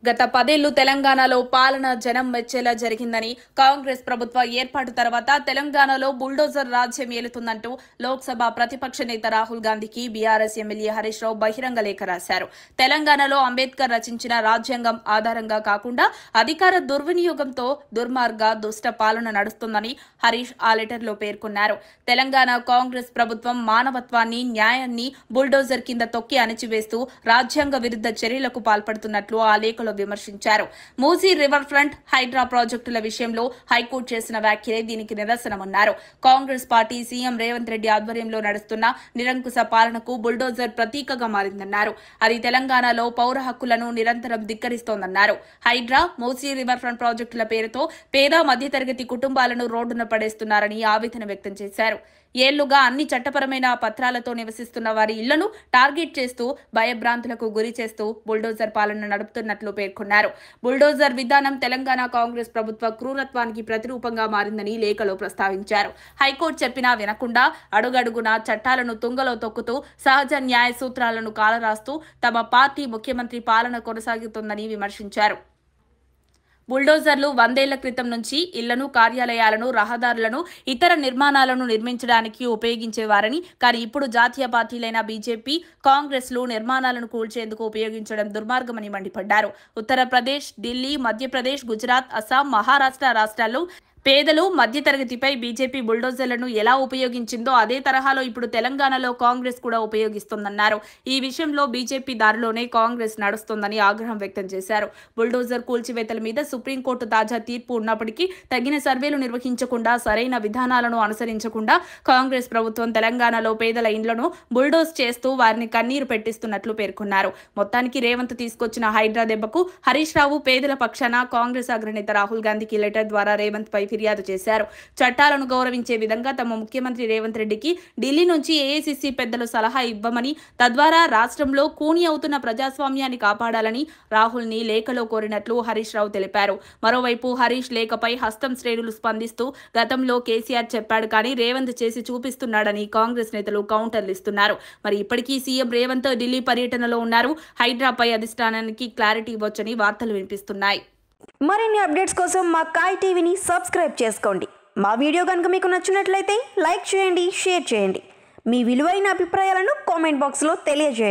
గత 10 ఏళ్లు తెలంగాణలో పాలన జనం మెచ్చేలా జరిగిందని, కాంగ్రెస్ ప్రభుత్వ ఏర్పాటు తర్వాత తెలంగాణలో బుల్డోజర్ రాజ్యం ఏలుతుందంటూ లోక్సభ ప్రతిపక్ష నేత రాహుల్ గాంధీకి బీఆర్ఎస్ ఎమ్మెల్యే హరీష్ రావు బహిరంగ లేఖ రాశారు. తెలంగాణలో అంబేద్కర్ రచించిన రాజ్యాంగం ఆధారంగా కాకుండా అధికార దుర్వినియోగంతో దుర్మార్గ దుష్ట పాలన నడుస్తుందని హరీష్ ఆ లెటర్లో పేర్కొన్నారు. తెలంగాణ కాంగ్రెస్ ప్రభుత్వం మానవత్వాన్ని, న్యాయాన్ని బుల్డోజర్ కింద తొక్కి అణిచివేస్తూ రాజ్యాంగ విరుద్ధ చర్యలకు పాల్పడుతున్నట్లు ఆ లేఖలో విమర్శించారు. మూసీ రివర్ ఫ్రంట్, హైడ్రా ప్రాజెక్టుల విషయంలో హైకోర్టు చేసిన వ్యాఖ్యలే దీనికి నిదర్శనమన్నారు. కాంగ్రెస్ పార్టీ సీఎం రేవంత్ రెడ్డి ఆధ్వర్యంలో నడుస్తున్న నిరంకుశ పాలనకు బుల్డోజర్ ప్రతీకగా మారిందన్నారు. అది తెలంగాణలో పౌర హక్కులను నిరంతరం ధిక్కరిస్తోందన్నారు. హైడ్రా, మూసీ రివర్ ఫ్రంట్ ప్రాజెక్టుల పేరుతో పేద మధ్యతరగతి కుటుంబాలను రోడ్డున పడేస్తున్నారని ఆవేదన వ్యక్తం చేశారు. ఏళ్లుగా అన్ని చట్టపరమైన పత్రాలతో నివసిస్తున్న వారి ఇళ్లను టార్గెట్ చేస్తూ భయభ్రాంతులకు గురి చేస్తూ బుల్డోజర్ పాలన నడుపుతున్నట్లు పేర్కొన్నారు. బుల్డోజర్ విధానం తెలంగాణ కాంగ్రెస్ ప్రభుత్వ క్రూరత్వానికి ప్రతిరూపంగా మారిందని లేఖలో ప్రస్తావించారు. హైకోర్టు చెప్పినా వినకుండా అడుగడుగునా చట్టాలను తుంగలో తొక్కుతూ సహజ న్యాయ సూత్రాలను కాలరాస్తూ తమ పార్టీ ముఖ్యమంత్రి పాలన కొనసాగుతోందని విమర్శించారు. బుల్డోజర్లు 100 ఏళ్ల క్రితం నుంచి ఇళ్లను, కార్యాలయాలను, రహదారులను, ఇతర నిర్మాణాలను నిర్మించడానికి ఉపయోగించేవారని, కానీ ఇప్పుడు జాతీయ పార్టీలైన బీజేపీ, కాంగ్రెస్లు నిర్మాణాలను కూల్చేందుకు ఉపయోగించడం దుర్మార్గమని మండిపడ్డారు. ఉత్తరప్రదేశ్, ఢిల్లీ, మధ్యప్రదేశ్, గుజరాత్, అస్సాం, మహారాష్ట్ర రాష్ట్రాల్లో పేదలు, మధ్యతరగతిపై బీజేపీ బుల్డోజర్లను ఎలా ఉపయోగించిందో అదే తరహాలో ఇప్పుడు తెలంగాణలో కాంగ్రెస్ కూడా ఉపయోగిస్తోందన్నారు. ఈ విషయంలో బీజేపీ దారిలోనే కాంగ్రెస్ నడుస్తోందని ఆగ్రహం వ్యక్తం చేశారు. బుల్డోజర్ కూల్చివేతల మీద సుప్రీంకోర్టు తాజా తీర్పు ఉన్నప్పటికీ తగిన సర్వేలు నిర్వహించకుండా, సరైన విధానాలను అనుసరించకుండా కాంగ్రెస్ ప్రభుత్వం తెలంగాణలో పేదల ఇండ్లను బుల్డోజ్ చేస్తూ వారిని కన్నీరు పెట్టిస్తున్నట్లు పేర్కొన్నారు. మొత్తానికి రేవంత్ తీసుకొచ్చిన హైడ్రా దెబ్బకు హరీష్ రావు పేదల పక్షాన కాంగ్రెస్ అగ్రనేత రాహుల్ గాంధీకి లెటర్ ద్వారా రేవంత్ పై ఫిర్యాదు చేశారు. చట్టాలను గౌరవించే విధంగా తమ ముఖ్యమంత్రి రేవంత్ రెడ్డికి ఢిల్లీ నుంచి ఏఐసీసీ పెద్దలు సలహా ఇవ్వమని, తద్వారా రాష్ట్రంలో కూని అవుతున్న ప్రజాస్వామ్యాన్ని కాపాడాలని రాహుల్ ని లేఖలో కోరినట్లు హరీష్ రావు తెలిపారు. మరోవైపు హరీష్ లేఖపై హస్తం శ్రేణులు స్పందిస్తూ గతంలో కేసీఆర్ చెప్పాడు కానీ రేవంత్ చేసి చూపిస్తున్నాడని కాంగ్రెస్ నేతలు కౌంటర్లు ఇస్తున్నారు. మరి ఇప్పటికీ సీఎం రేవంత్ ఢిల్లీ పర్యటనలో ఉన్నారు. హైడ్రాపై అధిష్టానానికి క్లారిటీ ఇవ్వొచ్చని వార్తలు వినిపిస్తున్నాయి. మరిన్ని అప్డేట్స్ కోసం మా కాయ్ టీవీని సబ్స్క్రైబ్ చేసుకోండి. మా వీడియో కనుక మీకు నచ్చినట్లయితే లైక్ చేయండి, షేర్ చేయండి. మీ విలువైన అభిప్రాయాలను కామెంట్ బాక్స్లో తెలియజేయండి.